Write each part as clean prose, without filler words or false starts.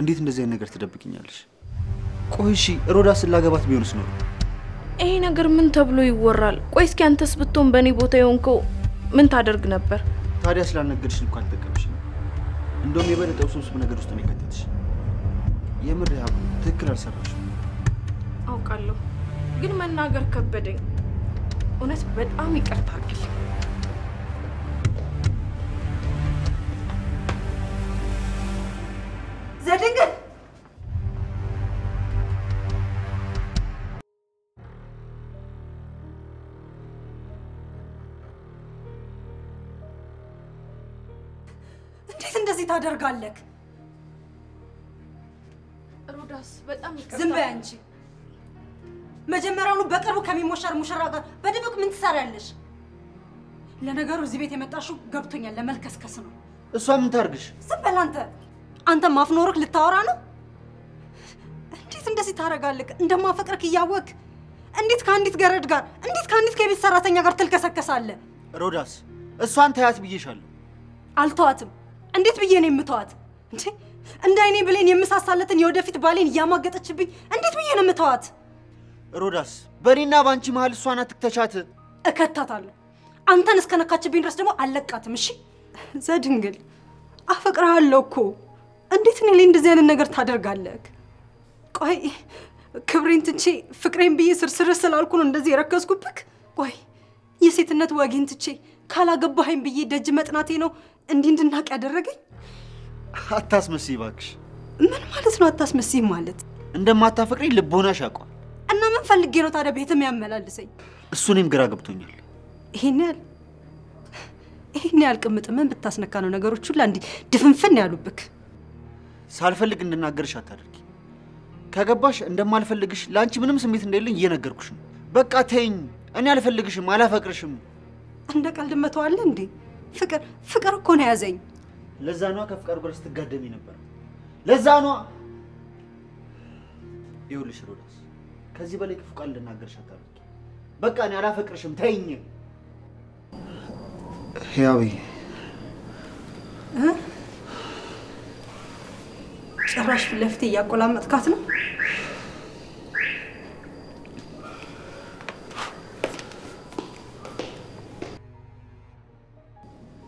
እንዴት እንደዚህ አይነት ነገር ትደብቅኛለሽ? ቆይ እሺ ሮዳስ ላገባት ቢሆንስ ነው? ይሄ ነገር ምን ተብሎ ይወራል? ቆይ እስኪ አንተስ ብትሆን በኔ ቦታ የሆንከው ምን ታደርግ ነበር? ታዲያ ስላልነገርሽኝ እንኳን አልጠቀምሽ። እንደውም የበለጠው ውስብስብ ነገር ውስጥ ነው የከተትሽ። የምር ያው ትክክል አልሰራሽም። አውቃለሁ፣ ግን መናገር ከበደኝ። እውነት በጣም ይቅርታ አድርግልኝ። ዘድንግል እንዴት እንደዚህ ታደርጋለህ? ሮዳስ በጣም ይቅርታ። ዝም በይ አንቺ። መጀመሪያውኑ በቅርቡ ከሚሞሸር ሙሽራ ጋር በድብቅ ምን ትሰሪያለሽ? ለነገሩ እዚህ ቤት የመጣሽው ገብቶኛል፣ ለመልከስከስ ነው። እሷ ምን ታርግሽ? ዝም በል አንተ። አንተ ማፍኖርክ ልታወራ ነው? እንዴት እንደዚህ ታደርጋለህ? እንደማፈቅርክ እያወቅ እንዴት ከአንዲት ገረድ ጋር እንዴት ከአንዲት ከቤት ሰራተኛ ጋር ትልከሰከሳለህ? ሮዳስ እሷን ተያት ብዬሻለሁ። አልተዋትም። እንዴት ብዬ ነው የምተዋት? እንደ አይኔ ብሌን የምሳሳለትን የወደፊት ባሌን እያማገጠችብኝ እንዴት ብዬ ነው የምተዋት? ሮዳስ በእኔና ባንቺ መሃል እሷን አትክተቻት። እከታታለሁ። አንተን እስከነካችብኝ ድረስ ደግሞ አልለቃትም። እሺ ዘድንግል አፈቅርሃለሁ እኮ። እንዴት እኔ ላይ እንደዚህ አይነት ነገር ታደርጋለህ? ቆይ ክብሬን ትቼ ፍቅሬን ብዬ ስርስር ስላልኩ ነው እንደዚህ የረከስኩብክ? ቆይ የሴትነት ወጌን ትቼ ካላገባኸኝ ብዬ ደጅ መጥናቴ ነው እንዲህ እንድናቅ ያደረገኝ? አታስመስይ እባክሽ። ምን ማለት ነው አታስመስይ ማለት? እንደማታፈቅሪኝ ልቦናሽ ያውቃል። እና ምን ፈልጌ ነው ታዲያ ቤትም ያመላልሰኝ? እሱ እኔም ግራ ገብቶኛል። ይሄን ያህል ቅምጥምን ብታስነካ ነው ነገሮች ሁሉ እንዲህ ድፍንፍን ያሉብክ። ሳልፈልግ እንድናገርሽ አታድርጊ። ከገባሽ እንደማልፈልግሽ ለአንቺ ምንም ስሜት እንደሌለኝ እየነገርኩሽ ነው። በቃ ተይኝ። እኔ አልፈልግሽም፣ አላፈቅርሽም። እንደ ቀልድ መተዋለህ እንዴ? ፍቅር እኮ ነው ያዘኝ። ለዛ ነው ከፍቅር ጋር ስትጋደሚ ነበር። ለዛ ነው። ይኸውልሽ ሮዳስ፣ ከዚህ በላይ ክፉ ቃል እንድናገርሽ አታድርጊ። በቃ እኔ አላፈቅርሽም፣ ተይኝ። ህያዊ ጭራሽ ፊት ለፊቴ እያቆላመጥካት ነው።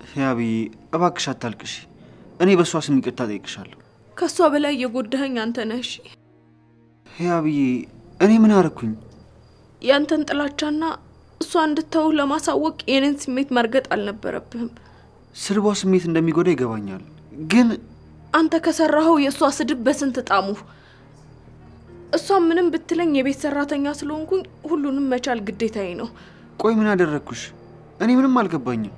ህያዊ እባክሽ አታልቅሽ። እኔ በሷ ስም ይቅርታ ጠይቅሻለሁ። ከሷ በላይ የጎዳኸኝ አንተ ነህ። እሺ ህያዊ እኔ ምን አረኩኝ? ያንተን ጥላቻና እሷ እንድትተው ለማሳወቅ የኔን ስሜት መርገጥ አልነበረብህም። ስድቧ ስሜት እንደሚጎዳ ይገባኛል፣ ግን አንተ ከሰራኸው የሷ ስድብ በስንት ጣሙ። እሷ ምንም ብትለኝ የቤት ሰራተኛ ስለሆንኩኝ ሁሉንም መቻል ግዴታዬ ነው። ቆይ ምን አደረኩሽ? እኔ ምንም አልገባኝም።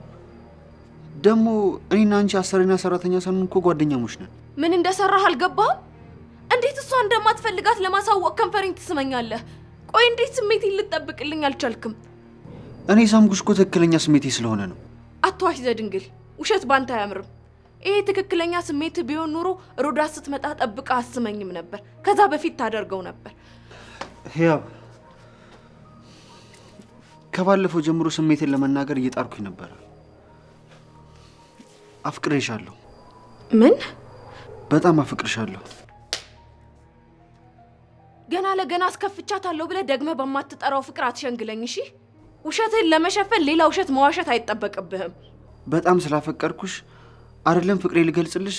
ደሞ እኔና አንቺ አሰሪና ሰራተኛ ሳንሆን እኮ ጓደኛሞች ነን። ምን እንደሰራህ አልገባህም? እንዴት እሷ እንደማትፈልጋት ለማሳወቅ ከንፈሬን ትስመኛለህ? ቆይ እንዴት ስሜቴን ልትጠብቅልኝ አልቻልክም? እኔ ሳምኩሽ እኮ ትክክለኛ ስሜቴ ስለሆነ ነው። አትዋሽ ዘድንግል፣ ውሸት ባንተ አያምርም። ይሄ ትክክለኛ ስሜት ቢሆን ኑሮ ሮዳስ ስትመጣ ጠብቃ አስመኝም ነበር። ከዛ በፊት ታደርገው ነበር። ህያብ ከባለፈው ጀምሮ ስሜቴን ለመናገር እየጣርኩኝ ነበር። አፍቅሬሻለሁ። ምን? በጣም አፍቅርሻለሁ። ገና ለገና አስከፍቻታለሁ ብለህ ደግመህ በማትጠራው ፍቅር አትሸንግለኝ እሺ? ውሸትህን ለመሸፈን ሌላ ውሸት መዋሸት አይጠበቅብህም። በጣም ስላፈቀርኩሽ አይደለም ፍቅሬ ልገልጽልሽ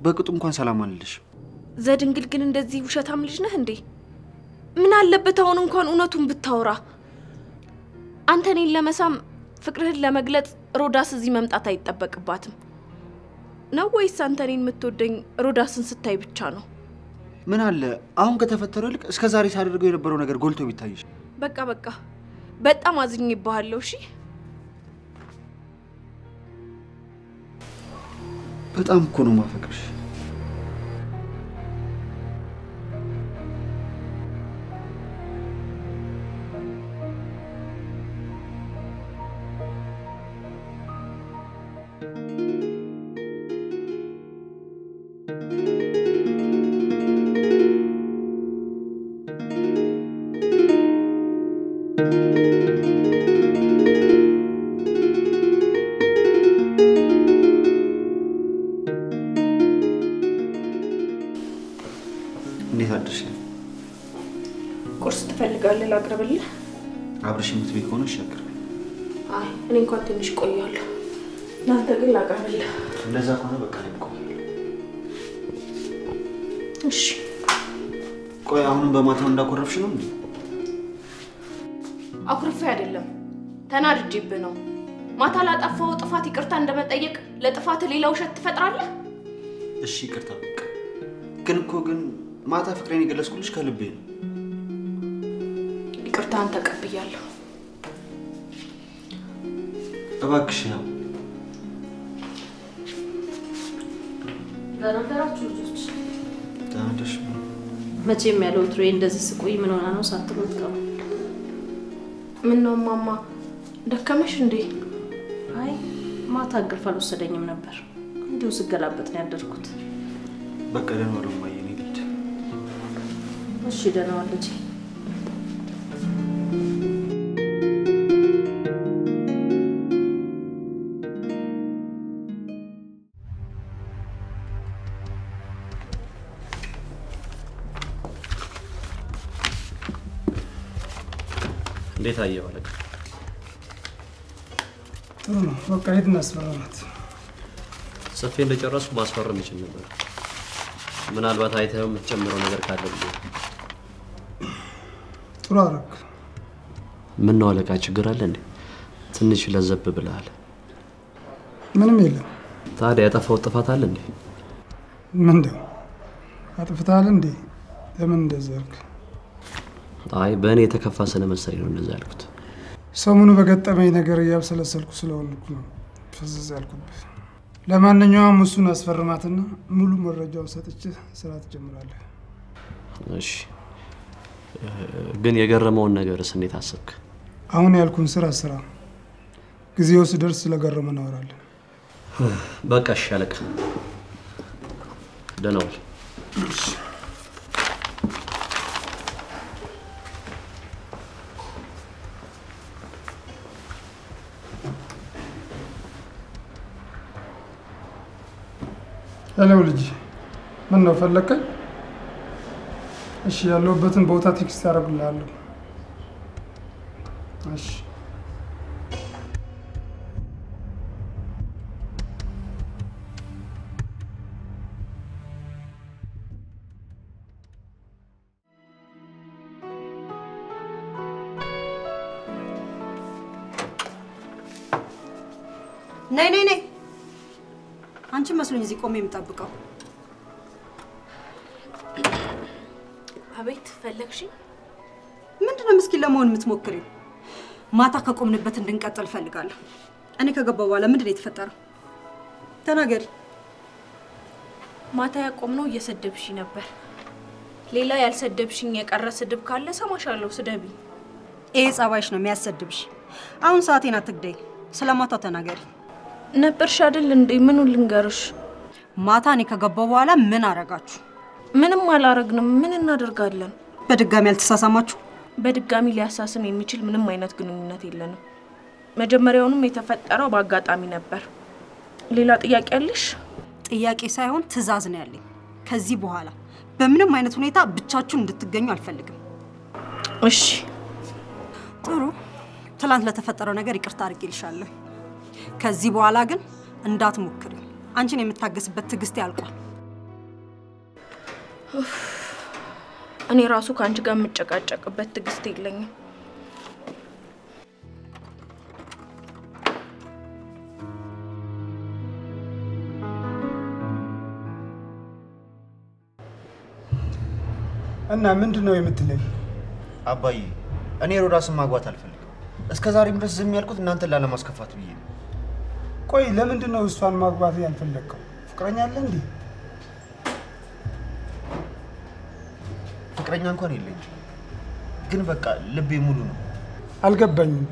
በቅጡ እንኳን ሰላም አልልሽ። ዘድንግል ግን እንደዚህ ውሸታም ልጅ ነህ እንዴ? ምን አለበት አሁን እንኳን እውነቱን ብታወራ? አንተ እኔን ለመሳም ፍቅርህን ለመግለጽ ሮዳስ እዚህ መምጣት አይጠበቅባትም ነው ወይስ አንተ እኔን የምትወደኝ ሮዳስን ስታይ ብቻ ነው? ምን አለ አሁን ከተፈጠረው ልክ እስከ ዛሬ ሳደርገው የነበረው ነገር ጎልቶ ቢታይሽ። በቃ በጣም አዝኜብሃለሁ እሺ? በጣም እኮ ነው ማፈቅርሽ። ቁርስ ትፈልጋለህ ላቅርብልህ? አብረሽ የምትበይ ከሆነ ይሻገር። አይ እኔ እንኳን ትንሽ ቆያለሁ። እናንተ ግን ላቅርብልህ። እንደዛ ከሆነ በቃ ልቆይ። እሺ። ቆይ አሁንም በማታው እንዳኮረፍሽ ነው እንዴ? አኩርፌ አይደለም ተናድጄብህ ነው። ማታ ላጠፋው ጥፋት ይቅርታ እንደመጠየቅ ለጥፋት ሌላ ውሸት ትፈጥራለህ? እሺ ይቅርታ በቃ። ግን ማታ ፍቅሬን የገለጽኩልሽ ከልቤ ነው። ይቅርታን ተቀብያለሁ። እባክሽ ያው ለነገራችሁ ልጆች ታንደሽ መቼም ያለው ትሬ እንደዚህ ስቆይ ምን ሆና ነው ሳትመጥቀው? ምን ነው ማማ ደከመሽ እንዴ? አይ ማታ እንቅልፍ አልወሰደኝም ነበር። እንዲሁ ስገላበጥ ነው ያደርኩት። በቃ ደህና ዋሉ ማየ ነው ልጅ። እሺ ደህና ዋል ልጅ። እንዴት አየው አለቃ? ጥሩ ነው። በቃ ሄድና አስፈራራት። ጽፌ እንደጨረስኩ ማስፈረም ይችል ነበር። ምናልባት አይተኸው የምትጨምረው ነገር ካለ ብዬ። ጥሩ አደረክ። ምን ነው አለቃ ችግር አለ እንዴ? ትንሽ ለዘብ ብለሃል። ምንም የለም። ታዲያ ያጠፋው ጥፋት አለ እንዴ? ምንድነው? አጥፍተሃል እንዴ? ለምን እንደዛ አልክ? አይ በእኔ የተከፋ ስለመሰለኝ ነው እንደዛ ያልኩት። ሰሞኑ በገጠመኝ ነገር እያብሰለሰልኩ ስለሆንኩ ነው ፍዝዝ ያልኩብህ። ለማንኛውም እሱን አስፈርማትና ሙሉ መረጃውን ሰጥቼ ስራ ትጀምራለህ። እሺ። ግን የገረመውን ነገርስ እንዴት አሰብክ? አሁን ያልኩን ስራ ስራ። ጊዜው ሲደርስ ስለገረመ እናወራለን። በቃ እሺ አለቃ። ደህና ዋል። ሄሎ ልጅ፣ ምን ነው ፈለከኝ? እሺ ያለሁበትን ቦታ ቴክስት አደርግልሃለሁ። እሺ ነይ አንቺ መስሎኝ እዚህ ቆሜ የምጠብቀው። አቤት ፈለግሽ? ምንድነው ምስኪን ለመሆን የምትሞክሪው? ማታ ከቆምንበት እንድንቀጥል ፈልጋለሁ። እኔ ከገባው በኋላ ምንድነው የተፈጠረው? ተናገሪ። ማታ ያቆምነው እየሰደብሽ ነበር። ሌላ ያልሰደብሽኝ የቀረ ስድብ ካለ ሰማሻለሁ፣ ስደቢ። ይሄ ጸባይሽ ነው የሚያሰድብሽ። አሁን ሰዓቴን አትግደይ። ስለማታ ተናገሪ። ነበርሽ አይደል እንዴ? ምኑን ልንገርሽ? ማታ እኔ ከገባው በኋላ ምን አረጋችሁ? ምንም አላረግንም። ምን እናደርጋለን? በድጋሚ አልተሳሳማችሁ? በድጋሚ ሊያሳስን የሚችል ምንም አይነት ግንኙነት የለንም። መጀመሪያውንም የተፈጠረው በአጋጣሚ ነበር። ሌላ ጥያቄ አለሽ? ጥያቄ ሳይሆን ትዕዛዝ ነው ያለኝ። ከዚህ በኋላ በምንም አይነት ሁኔታ ብቻችሁን እንድትገኙ አልፈልግም። እሺ ጥሩ። ትላንት ለተፈጠረው ነገር ይቅርታ አድርጌልሻለሁ። ከዚህ በኋላ ግን እንዳትሞክሪ። አንቺን የምታገስበት ትግስት ያልቋል። እኔ ራሱ ካንቺ ጋር የምጨቃጨቅበት ትግስት የለኝም። እና ምንድነው የምትለኝ? አባዬ እኔ ሮዳስን ማግባት አልፈልግም። እስከዛሬም ድረስ ዝም ያልኩት እናንተን ላለማስከፋት ብዬ ነው። ቆይ ለምንድነው እሷን ማግባት ያልፈለግከው? ፍቅረኛ አለ እንዴ? ፍቅረኛ እንኳን የለኝም፣ ግን በቃ ልቤ ሙሉ ነው። አልገባኝም።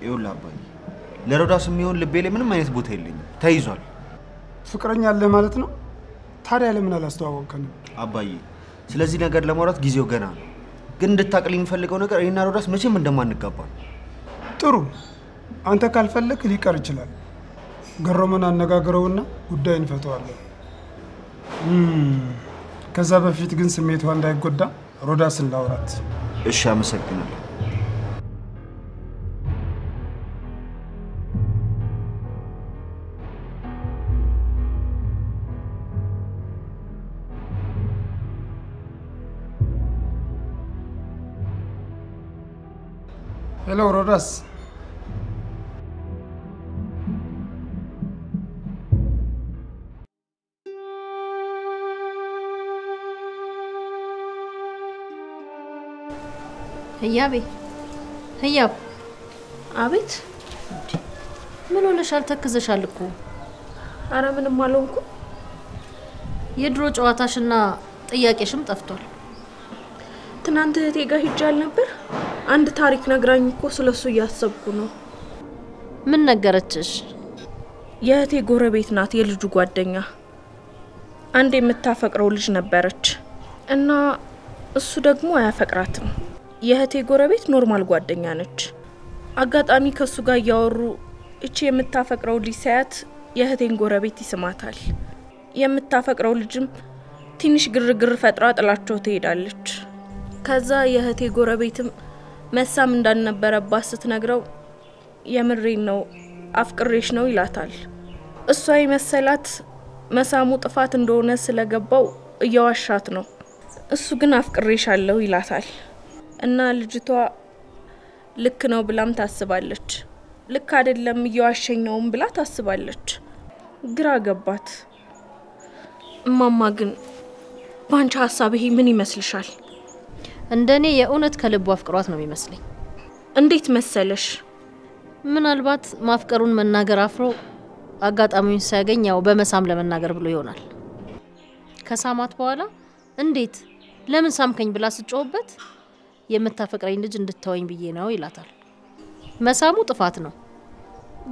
ይኸውልህ አባዬ ለሮዳስ የሚሆን ልቤ ላይ ምንም አይነት ቦታ የለኝም፣ ተይዟል። ፍቅረኛ አለ ማለት ነው? ታዲያ ለምን አላስተዋወቅከንም? አባዬ ስለዚህ ነገር ለማውራት ጊዜው ገና ነው። ግን እንድታቅልኝ የምፈልገው ነገር እኔና ሮዳስ መቼም እንደማንጋባ ነው። ጥሩ። አንተ ካልፈለክ ሊቀር ይችላል። ገረመን አነጋግረውና ጉዳይ እንፈተዋለን። ከዛ በፊት ግን ስሜቷ እንዳይጎዳ ሮዳስን ላውራት። እሺ አመሰግናለሁ። ሄሎ ሮዳስ። ህያብ አቤት። ምን ሆነሻል? ተክዘሻል እኮ። አረ ምንም አልሆንኩም። የድሮ ጨዋታሽና ጥያቄሽም ጠፍቷል። ትናንት እህቴ ጋር ሄጃል ነበር። አንድ ታሪክ ነግራኝ እኮ ስለሱ እያሰብኩ ነው። ምን ነገረችሽ? የእህቴ ጎረቤት ናት፣ የልጁ ጓደኛ። አንድ የምታፈቅረው ልጅ ነበረች እና እሱ ደግሞ አያፈቅራትም። የእህቴ ጎረቤት ኖርማል ጓደኛ ነች። አጋጣሚ ከሱ ጋር ያወሩ እቺ የምታፈቅረው ልጅ ሳያት የእህቴን ጎረቤት ይስማታል። የምታፈቅረው ልጅም ትንሽ ግርግር ፈጥራ ጥላቸው ትሄዳለች። ከዛ የእህቴ ጎረቤትም መሳም እንዳልነበረባት ስትነግረው የምሬን ነው አፍቅሬሽ ነው ይላታል። እሷ የመሰላት መሳሙ ጥፋት እንደሆነ ስለገባው እያዋሻት ነው። እሱ ግን አፍቅሬሻለሁ ይላታል። እና ልጅቷ ልክ ነው ብላም ታስባለች። ልክ አይደለም እያዋሸኝ ነው ብላ ታስባለች። ግራ ገባት። እማማ ግን ባንቺ ሐሳብ ይሄ ምን ይመስልሻል? እንደኔ የእውነት ከልቡ አፍቅሯት ነው የሚመስለኝ። እንዴት መሰለሽ? ምናልባት ማፍቀሩን መናገር አፍሮ አጋጣሚውን ሳያገኝ ያው በመሳም ለመናገር ብሎ ይሆናል። ከሳማት በኋላ እንዴት ለምን ሳምከኝ ብላ ስጮህበት የምታፈቅረኝ ልጅ እንድትተወኝ ብዬ ነው ይላታል። መሳሙ ጥፋት ነው፣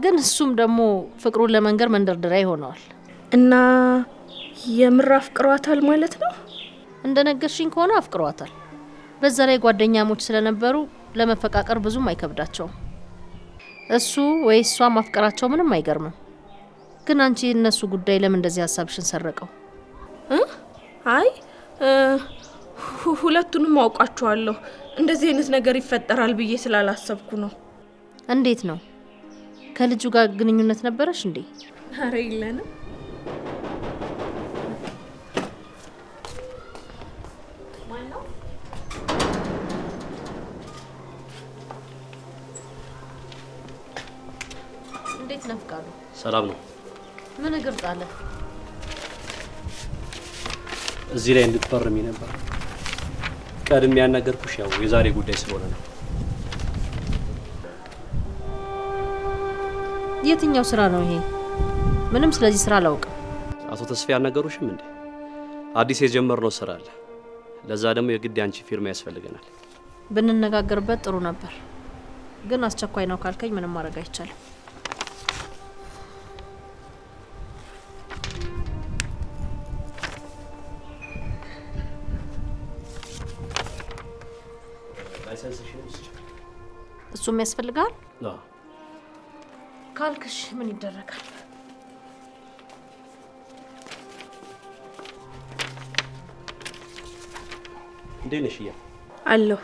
ግን እሱም ደግሞ ፍቅሩን ለመንገር መንደርደሪያ ይሆነዋል። እና የምር አፍቅሯታል ማለት ነው? እንደነገርሽኝ ከሆነ አፍቅሯታል። በዛ ላይ ጓደኛሞች ስለነበሩ ለመፈቃቀር ብዙም አይከብዳቸውም። እሱ ወይ እሷ ማፍቀራቸው ምንም አይገርምም። ግን አንቺ እነሱ ጉዳይ ለምን እንደዚህ ሐሳብሽን ሰረቀው? አይ ሁለቱንም አውቃቸዋለሁ። እንደዚህ አይነት ነገር ይፈጠራል ብዬ ስላላሰብኩ ነው። እንዴት ነው? ከልጁ ጋር ግንኙነት ነበረሽ እንዴ? አረ የለንም። እንዴት ነፍቃሉ? ሰላም ነው። ምን እግር ጣለ? እዚህ ላይ እንድትፈርሚ ነበር። ቀድሜ ያናገርኩሽ ያው የዛሬ ጉዳይ ስለሆነ ነው። የትኛው ስራ ነው ይሄ? ምንም ስለዚህ ስራ አላውቅም። አቶ ተስፋ ያናገሩሽም እንዴ? አዲስ የጀመርነው ስራ አለ። ለዛ ደግሞ የግድ አንቺ ፊርማ ያስፈልገናል። ብንነጋገርበት ጥሩ ነበር፣ ግን አስቸኳይ ነው ካልከኝ ምንም ማድረግ አይቻልም። እሱም ያስፈልጋል? አዎ። ካልክሽ ምን ይደረጋል? እንዴት ነሽ? አለሁ።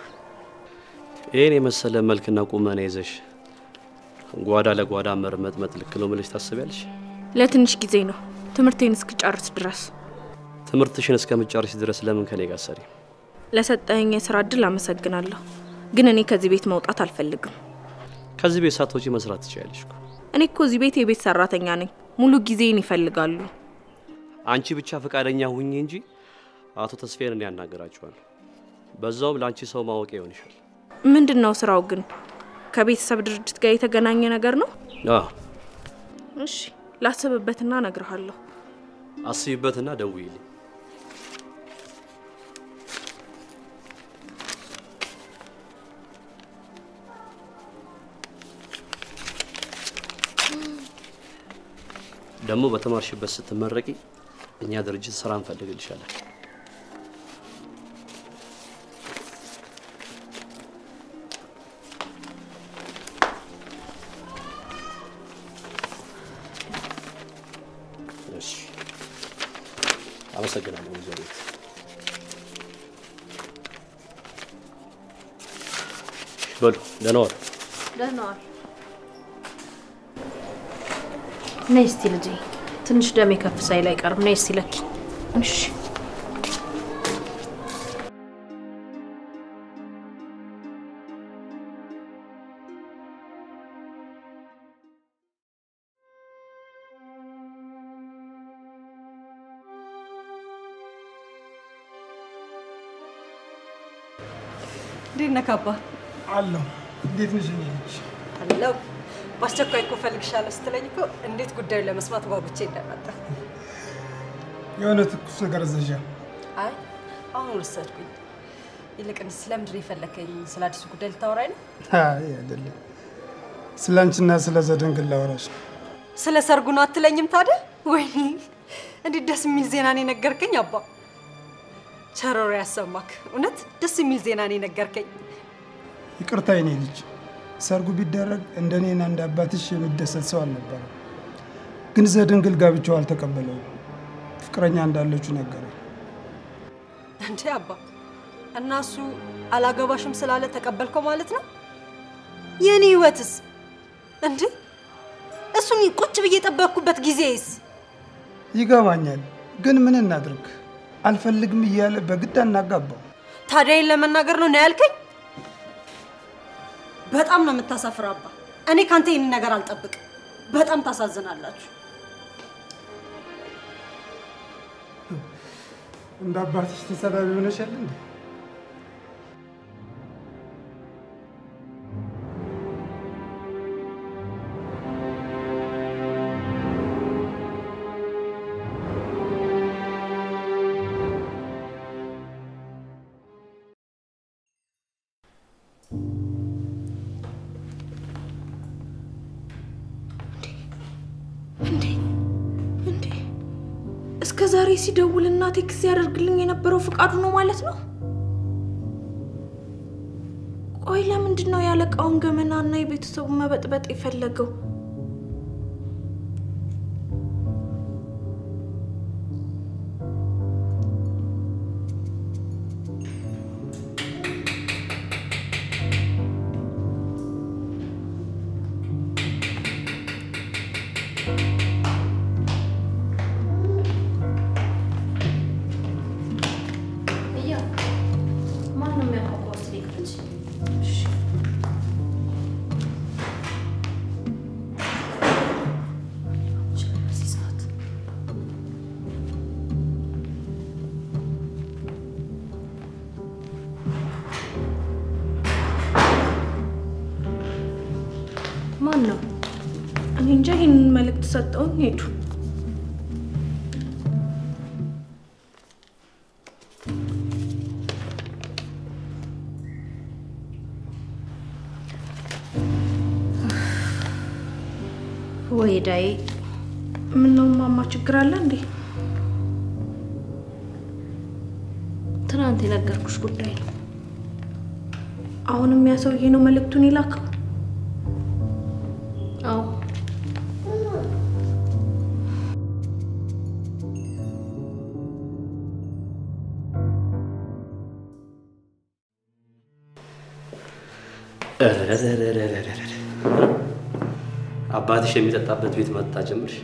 ይሄን የመሰለ መልክና ቁመና ይዘሽ ጓዳ ለጓዳ መርመጥመጥ ልክ ነው ብለሽ ታስቢያለሽ? ለትንሽ ጊዜ ነው፣ ትምህርቴን እስክጨርስ ድረስ። ትምህርትሽን እስከምጨርሽ ድረስ ለምን ከኔ ጋር ሰሪ? ለሰጠኝ የሥራ እድል አመሰግናለሁ፣ ግን እኔ ከዚህ ቤት መውጣት አልፈልግም። ከዚህ ቤት ሳትወጪ መስራት ትችያለሽ እኮ። እኔ እኮ እዚህ ቤት የቤት ሰራተኛ ነኝ። ሙሉ ጊዜን ይፈልጋሉ። አንቺ ብቻ ፈቃደኛ ሁኚ እንጂ አቶ ተስፋዬን እኔ ያናገራቸዋለሁ። በዛውም ለአንቺ ሰው ማወቂያ ይሆንሻል። ምንድነው ስራው ግን? ከቤተሰብ ድርጅት ጋር የተገናኘ ነገር ነው? አዎ። እሺ፣ ላስብበትና እነግርሃለሁ። አስቢበትና ደውይልኝ። ደግሞ በተማርሽበት ስትመረቂ እኛ ድርጅት ስራ እንፈልግልሻለን። እሺ፣ አመሰግናለሁ ወይዘሪት። በሉ ደህና ዋል። ደህና ዋል። ነይ እስቲ ልጄ፣ ትንሽ ደሜ ከፍ ሳይል አይቀርም። ነይ እስቲ ለኪ። እሺ እንዴት ነህ አባ? አለሁ። እንዴት ነሽ ልጅ? አለሁ። በአስቸኳይ እኮ እፈልግሻለሁ ስትለኝ እኮ እንዴት ጉዳዩን ለመስማት ጓጉቼ እንደመጣ። የሆነ ትኩስ ነገር እዘዣ። አይ አሁን ወሰድኩኝ። ይልቅንስ ስለምንድን ነው የፈለከኝ? ስለ አዲሱ ጉዳይ ልታወራኝ ነው? አይ አይደለም፣ ስለ አንቺና ስለ ዘደንግል ላወራሽ። ስለ ሰርጉ ነው አትለኝም ታዲያ? ወይኔ እንዴት ደስ የሚል ዜና ነው የነገርከኝ አባ። ቸሮሮ ያሰማክ። እውነት ደስ የሚል ዜና ነው የነገርከኝ። ይቅርታ የኔ ልጅ፣ ሰርጉ ቢደረግ እንደኔና እንደ አባትሽ የሚደሰት ሰው አልነበረም። ግን ዘደንግል ጋብቻው አልተቀበለውም። ፍቅረኛ እንዳለችው ነገረኝ። እንዴ አባ፣ እና እሱ አላገባሽም ስላለ ተቀበልከው ማለት ነው? የኔ ህይወትስ እንዴ? እሱን ቁጭ ብዬ የጠበቅኩበት ጊዜስ? ይገባኛል፣ ግን ምን እናድርግ? አልፈልግም እያለ በግድ አናጋባው። ታዲያ ለመናገር ነው ያልከኝ? በጣም ነው የምታሳፍር አባ። እኔ ካንተ ይሄን ነገር አልጠብቅም። በጣም ታሳዝናላችሁ። እንደ አባትሽ ተሰዳቢ ሆነሻል እንዴ? ዛሬ ሲደውልና ቴክስ ያደርግልኝ የነበረው ፍቃዱ ነው ማለት ነው? ቆይ ለምንድን ነው ያለቃውን ገመናና የቤተሰቡን መበጥበጥ የፈለገው? ማን ነው? እኔ እንጃ። ይሄንን መልእክት ሰጠውኝ ሄዱ። ወይዳይ ምን ነው ማማ፣ ችግር አለ እንዴ? ትናንት የነገርኩሽ ጉዳይ ነው። አሁንም ያ ሰውዬ ነው መልእክቱን ይላከው? አዎ። አባትሽ የሚጠጣበት ቤት መጣ ጀምርሽ።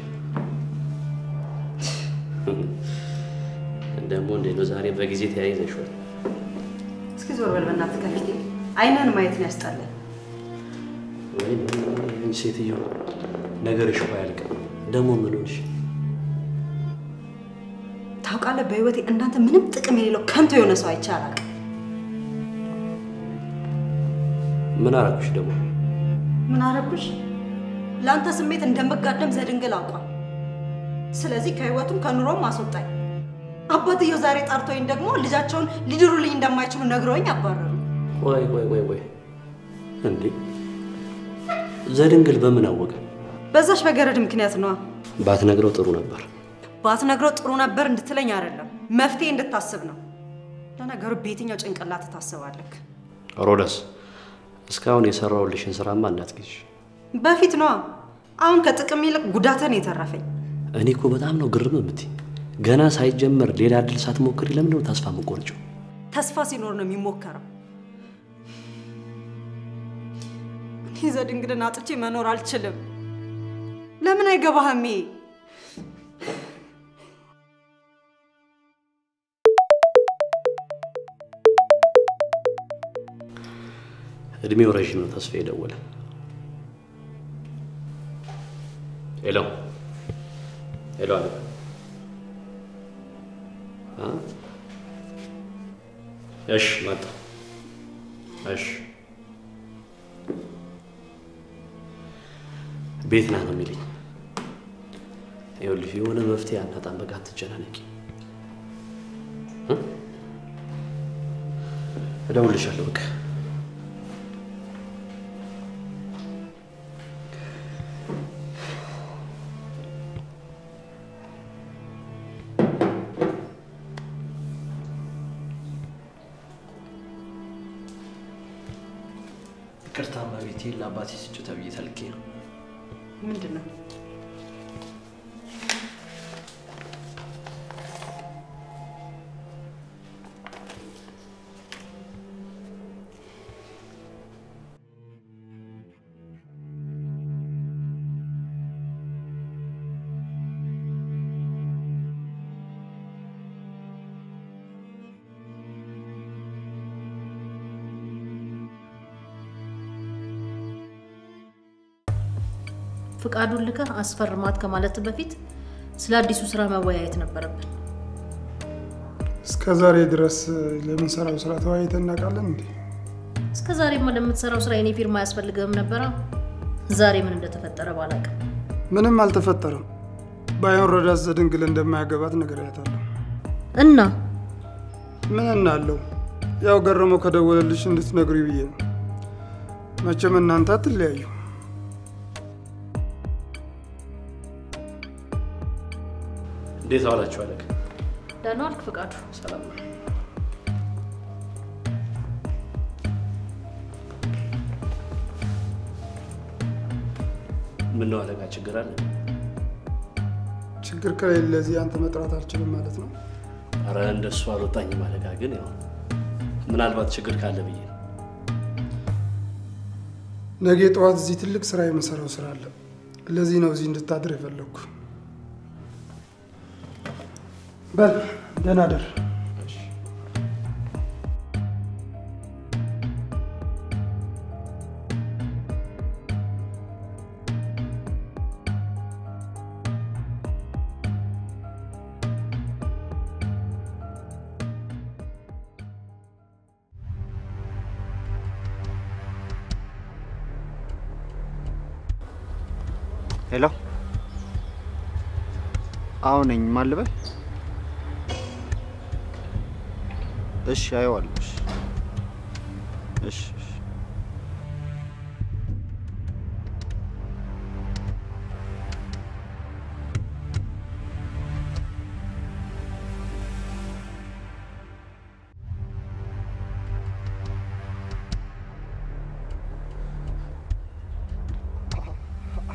ደግሞ እንዴ ነው ዛሬ በጊዜ ተያይዘሽዋል? እስኪ ዞር በል በእናትህ ከፊቴ። አይነን ማየት ነው ያስጠላል። ወይ ሴትዮ ነገርሽ እኮ አያልቅም። ደግሞ ምን ሆንሽ? ታውቃለህ፣ በህይወቴ እንዳንተ ምንም ጥቅም የሌለው ከንቱ የሆነ ሰው አይቼ አላውቅም። ምን አደረኩሽ ደግሞ? ምን አደረኩሽ? ለአንተ ስሜት እንደምጋደም ዘድንግል አውቋል። ስለዚህ ከህይወቱም ከኑሮም አስወጣኝ። አባትየው ዛሬ ጠርቶኝ ደግሞ ልጃቸውን ሊድሩልኝ እንደማይችሉ ነግረውኝ አባረሩ። ወይ እንዴ! ዘድንግል በምን አወቀ? በዛሽ በገረድ ምክንያት ነዋ። ባትነግረው ጥሩ ነበር። ባትነግረው ጥሩ ነበር እንድትለኝ አይደለም፣ መፍትሄ እንድታስብ ነው። ለነገሩ በየትኛው ጭንቅላት ታስባለህ? ሮዳስ፣ እስካሁን የሰራውልሽን ስራማ እንዳትገሽ። በፊት ነዋ። አሁን ከጥቅም ይልቅ ጉዳትን የተረፈኝ። እኔ እኮ በጣም ነው ግርም የምትይ። ገና ሳይጀመር ሌላ እድል ሳትሞክሪ ለምን ነው ተስፋ የምትቆርጪው? ተስፋ ሲኖር ነው የሚሞከረው። ዘድንግልን አጥቼ መኖር አልችልም። ለምን አይገባህም? እድሜው ረዥም ነው። ተስፋዬ ደወለ። ሄሎ ሄሎ አለ። እሺ መጣ። እሺ ቤት ነህ ነው የሚለኝ። ይኸውልሽ የሆነ መፍትሄ አናጣም። በቃ አትጨናነቂ። እደውልልሻለሁ በቃ። ይቅርታ ማቤቴ ለአባቴ ስጭው ተብዬ ተልኬ ነው። ምንድን ነው? ፍቃዱን ልከህ አስፈርማት ከማለት በፊት ስለ አዲሱ ስራ መወያየት ነበረብን። እስከ ዛሬ ድረስ ለምን ሰራው ስራ ተወያይተን እናውቃለን እንዴ? እስከ ዛሬማ ለምትሰራው ስራ የኔ ፊርማ ያስፈልግህም ነበር። ዛሬ ምን እንደተፈጠረ ባላውቅም ምንም አልተፈጠረም። ባይሆን ረዳት ዘድንግል እንደማያገባት ነግሬያታለሁ። እና ምን እናለው? ያው ገረመው ከደወለልሽ እንድትነግሪ ብዬ ነው። መቼም እናንተ አትለያዩ። እንዴት ዋላችሁ አለቃ? ደህና ዋልክ ፍቃዱ? ሰላም ነው። ምን ነው አለቃ ችግር አለ? ችግር ከሌለ እዚህ አንተ መጥራት አልችልም ማለት ነው? አረ እንደሱ አልወጣኝም አለቃ። ግን ያው ምናልባት ችግር ካለ ብዬ ነው። ነገ ጠዋት እዚህ ትልቅ ስራ የምሰራው ስራ አለ። ለዚህ ነው እዚህ እንድታድር የፈለኩ። በል ደህና ደር። ሄሎ አሁን ነኝ ማልበል? እሺ አየዋለሁ። እሺ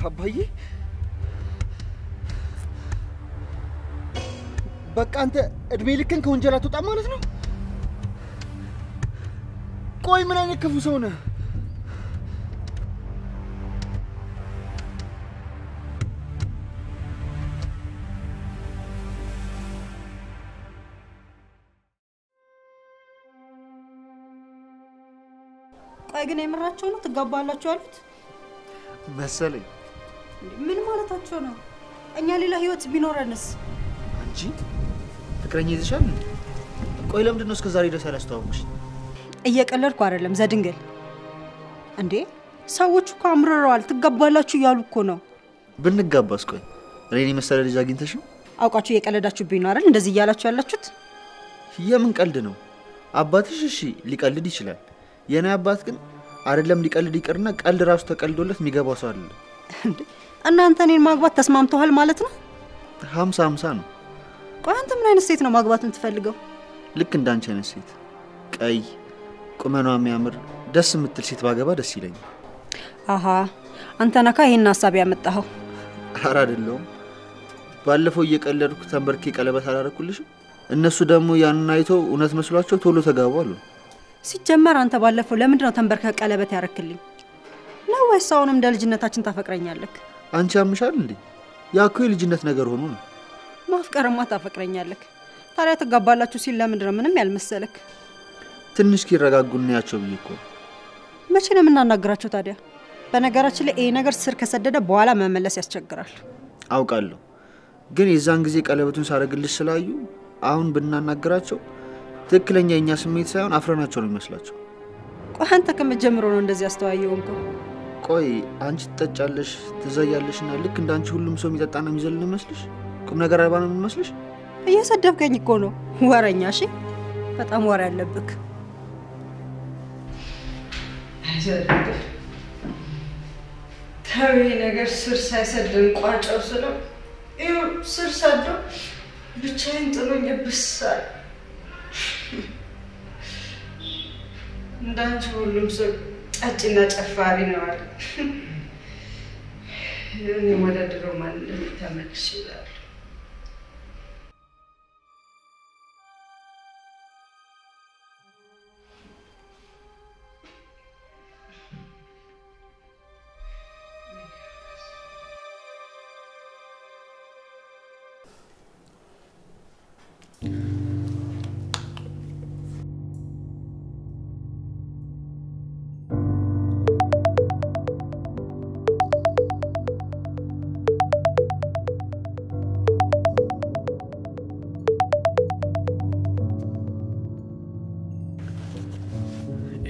አባዬ በቃ አንተ እድሜ ልክን ከወንጀል አትወጣም ማለት ነው? ቆይ ምን አይነት ክፉ ሰው ነህ? ቆይ ግን የምራቸው ነው ትጋባላችሁ አሉት መሰለኝ። ምን ማለታቸው ነው? እኛ ሌላ ህይወት ቢኖረንስ? አንቺ ፍቅረኛ ይዘሻል? ቆይ ለምንድን ነው እስከ ዛሬ ድረስ ያላስተዋወቅሽ? እየቀለድኩ አይደለም ዘድንግል። እንዴ ሰዎቹ እኮ አምርረዋል። ትጋባላችሁ እያሉ እኮ ነው። ብንጋባስ? ቆይ እኔን የመሰለ ልጅ አግኝተሽ ነው? አውቃችሁ እየቀለዳችሁብኝ ነው አይደል እንደዚህ እያላችሁ ያላችሁት? የምን ቀልድ ነው? አባትሽ እሺ ሊቀልድ ይችላል። የኔ አባት ግን አይደለም ሊቀልድ ይቅርና ቀልድ ራሱ ተቀልዶለት የሚገባው ሰው አይደለም። እንዴ እናንተ እኔን ማግባት ተስማምተዋል ማለት ነው? 50-50 ነው። ቆይ አንተ ምን አይነት ሴት ነው ማግባት የምትፈልገው? ልክ እንዳንቺ አይነት ሴት፣ ቀይ ቁመኗ የሚያምር ደስ የምትል ሴት ባገባ ደስ ይለኛል። አሃ አንተ ነካ ይሄን ሐሳብ ያመጣኸው? ኧረ አይደለም። ባለፈው እየቀለድኩ ተንበርኬ ቀለበት አላረኩልሽም? እነሱ ደግሞ ያንን አይተው እውነት መስሏቸው ቶሎ ተጋቡ አሉ። ሲጀመር አንተ ባለፈው ለምንድን ነው ተንበርከህ ቀለበት ያረክልኝ? ነው ወይስ አሁንም እንደ ልጅነታችን ታፈቅረኛለህ? አንቺ ያምሻል እንዴ? ያ እኮ የልጅነት ነገር ሆኖ ነው። ማፍቀርማ ታፈቅረኛለህ። ታዲያ ተጋባላችሁ ሲል ለምንድን ነው ምንም ያልመሰለክ? ትንሽ ኪረጋጉና ያቸው ብዬ እኮ። መቼ ነው የምናናግራቸው ታዲያ? በነገራችን ላይ ይሄ ነገር ስር ከሰደደ በኋላ መመለስ ያስቸግራል። አውቃለሁ፣ ግን የዛን ጊዜ ቀለበቱን ሳረግልሽ ስላዩ አሁን ብናናግራቸው ትክክለኛ የኛ ስሜት ሳይሆን አፍረናቸው ነው የሚመስላቸው። ቆይ አንተ ከመጀመሩ ነው እንደዚህ አስተዋየው እንኳ? ቆይ አንቺ ትጠጫለሽ ትዘያለሽና ልክ እንዳንቺ ሁሉም ሰው የሚጠጣና የሚዘል ነው የሚመስልሽ? ቁም ነገር አልባ ነው የሚመስልሽ? እየሰደብከኝ እኮ ነው። ወረኛ። እሺ በጣም ወሬ አለብክ። ታዊ ነገር ስር ሳይሰድን ቋጫው ስለው ይኸው ስር ሰዶ ብቻዬን ጥሎኝ ብሳል። እንዳንቺ ሁሉም ሰው ጠጭና ጨፋሪ ነው አለ። እኔ ወደ ድሮ ማንነት ተመልሼ እላለሁ።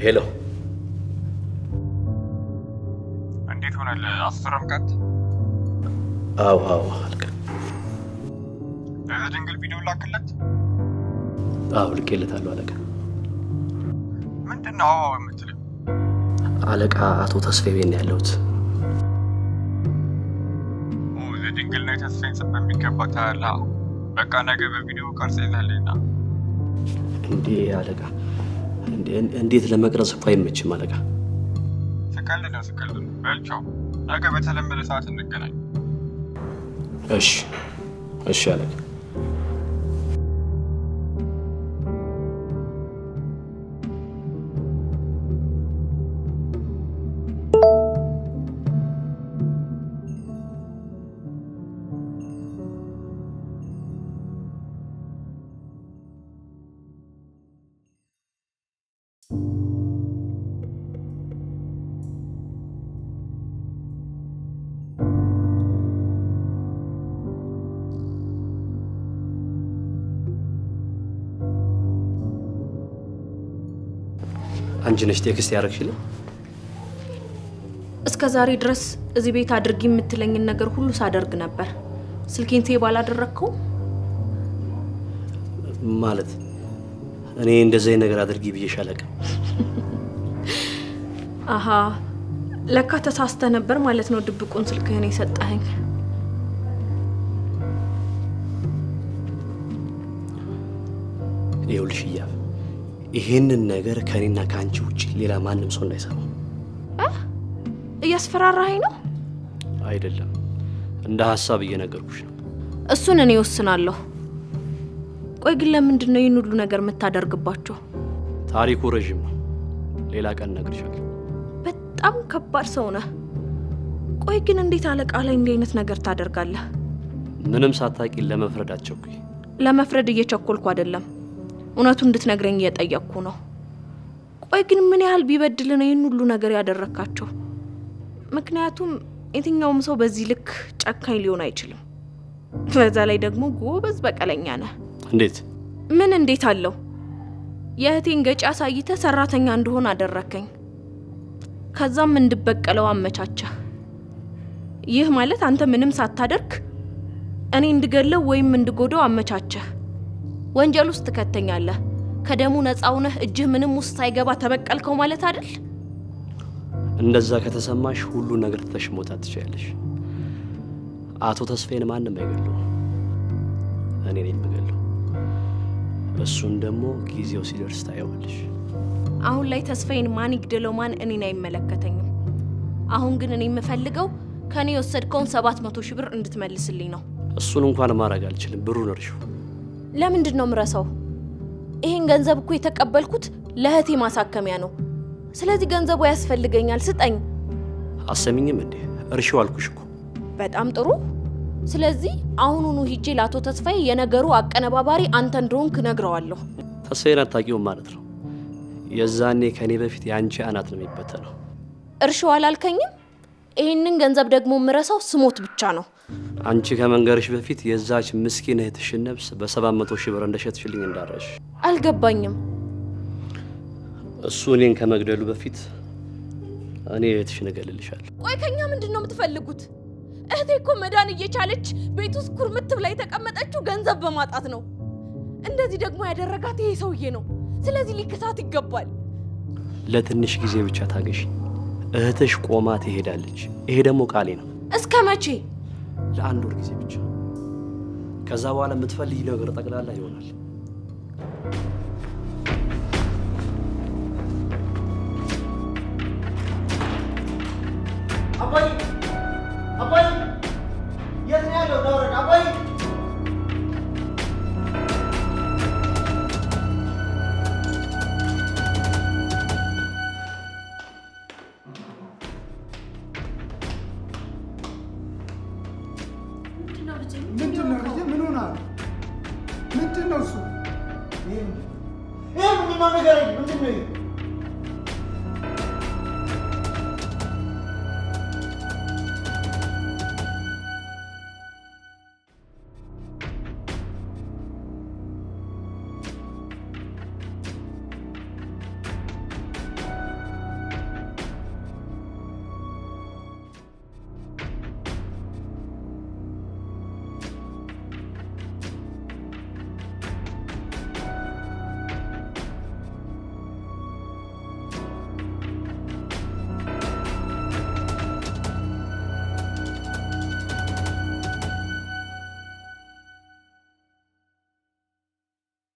ሄሎ፣ እንዴት ሆነ? አስፈረምካት? አዎ አልከ። ለድንግል ቪዲዮ ላክለት? አዎ ልኬለታለሁ አለቃ። ምንድነው አዎ የምትለው? አለቃ አቶ ተስፋዬ ቤት ነው ያለሁት። ለድንግል ነው ተስፋዬን ስም በሚገባ ታያለህ። በቃ ነገ በቪዲዮ ቀርጸናልና። እንዴ አለቃ፣ እንዴት ለመቅረጽ እኮ አይመችም አለቃ። ስቀልድ ነው። በልቻው ነገ በተለመደ ሰዓት እንገናኝ። እሺ አለቃ። አንቺ ነሽ ቴክስት ያደረግሽልኝ? እስከ ዛሬ ድረስ እዚህ ቤት አድርጊ የምትለኝን ነገር ሁሉ ሳደርግ ነበር። ስልኬን ሴቭ አላደረግከው ማለት? እኔ እንደዚህ ነገር አድርጊ ብዬሽ አላውቅም። አሃ ለካ ተሳስተ ነበር ማለት ነው ድብቁን ስልክህን የሰጠኸኝ። ይኸውልሽ እያብ፣ ይሄንን ነገር ከኔና ካንቺ ውጪ ሌላ ማንም ሰው እንዳይሰማው። እያስፈራራኸኝ ነው? አይደለም፣ እንደ ሐሳብ እየነገርኩሽ ነው። እሱን እኔ ወስናለሁ። ቆይ ግን ለምንድን ነው ይህን ሁሉ ነገር የምታደርግባቸው? ታሪኩ ረጅም ነው፣ ሌላ ቀን እነግርሻለሁ። በጣም ከባድ ሰው ነህ። ቆይ ግን እንዴት አለቃ ላይ እንዲህ አይነት ነገር ታደርጋለህ? ምንም ሳታቂ ለመፍረድ አትቸኩይ። ለመፍረድ እየቸኮልኩ አይደለም፣ እውነቱን እንድትነግረኝ እየጠየቅኩ ነው። ቆይ ግን ምን ያህል ቢበድል ነው ይህን ሁሉ ነገር ያደረካቸው? ምክንያቱም የትኛውም ሰው በዚህ ልክ ጨካኝ ሊሆን አይችልም። በዛ ላይ ደግሞ ጎበዝ በቀለኛ ነህ። እንዴት? ምን እንዴት አለው? የእህቴን ገጪ አሳይተህ ሰራተኛ እንደሆን አደረከኝ። ከዛም እንድበቀለው አመቻቸህ። ይህ ማለት አንተ ምንም ሳታደርግ እኔ እንድገለው ወይም እንድጎዳው አመቻቸህ። ወንጀል ውስጥ ትከተኛለህ። ከደሙ ነፃው ነህ፣ እጅህ ምንም ውስጥ ሳይገባ ተበቀልከው ማለት አይደል? እንደዛ ከተሰማሽ ሁሉ ነገር ተሽሞታ ትችያለሽ። አቶ ተስፋዬን ማንም አይገለው፣ እኔ ነኝ የምገለው። እሱን ደግሞ ጊዜው ሲደርስ ታየዋለሽ። አሁን ላይ ተስፋዬን ማን ይግደለው ማን እኔን አይመለከተኝም። አሁን ግን እኔ የምፈልገው ከኔ የወሰድከውን 700 ሺህ ብር እንድትመልስልኝ ነው። እሱን እንኳን ማድረግ አልችልም። ብሩን እርሺው። ለምንድን ነው ምረሳው? ይሄን ገንዘብ እኮ የተቀበልኩት ለእህቴ ማሳከሚያ ነው። ስለዚህ ገንዘቡ ያስፈልገኛል፣ ስጠኝ። አሰሚኝም እንዴ? እርሺው አልኩሽ እኮ። በጣም ጥሩ። ስለዚህ አሁኑኑ ሂጄ ለአቶ ተስፋዬ የነገሩ አቀነባባሪ አንተ እንደሆንክ ነግረዋለሁ። ተስፋዬን አታውቂውም ማለት ነው? የዛኔ ከኔ በፊት ያንቺ አናት ነው የሚበተነው። እርሺው አላልከኝም? ይሄንን ገንዘብ ደግሞ ምረሳው ስሞት ብቻ ነው። አንቺ ከመንገርሽ በፊት የዛች ምስኪን እህትሽን ነፍስ በ700 ሺህ ብር እንደሸጥሽልኝ እንዳረሽ። አልገባኝም። እሱ እኔን ከመግደሉ በፊት እኔ እህትሽን እገልልሻለሁ። ቆይ ከኛ ምንድነው የምትፈልጉት? እህቴ እኮ መዳን እየቻለች ቤት ውስጥ ኩርምት ብላ የተቀመጠችው ገንዘብ በማጣት ነው። እንደዚህ ደግሞ ያደረጋት ይሄ ሰውዬ ነው። ስለዚህ ሊከሳት ይገባል። ለትንሽ ጊዜ ብቻ ታገሽ። እህትሽ ቆማ ትሄዳለች። ይሄ ደግሞ ቃሌ ነው። እስከ መቼ? ለአንድ ወር ጊዜ ብቻ። ከዛ በኋላ የምትፈልጊው ነገር ጠቅላላ ይሆናል። አባይ አባይ የት ነው ያለው? ዳውረድ አባይ ምንድነው እሱ? ይሄ ምንድነው? ንገረኝ። ምንድነው?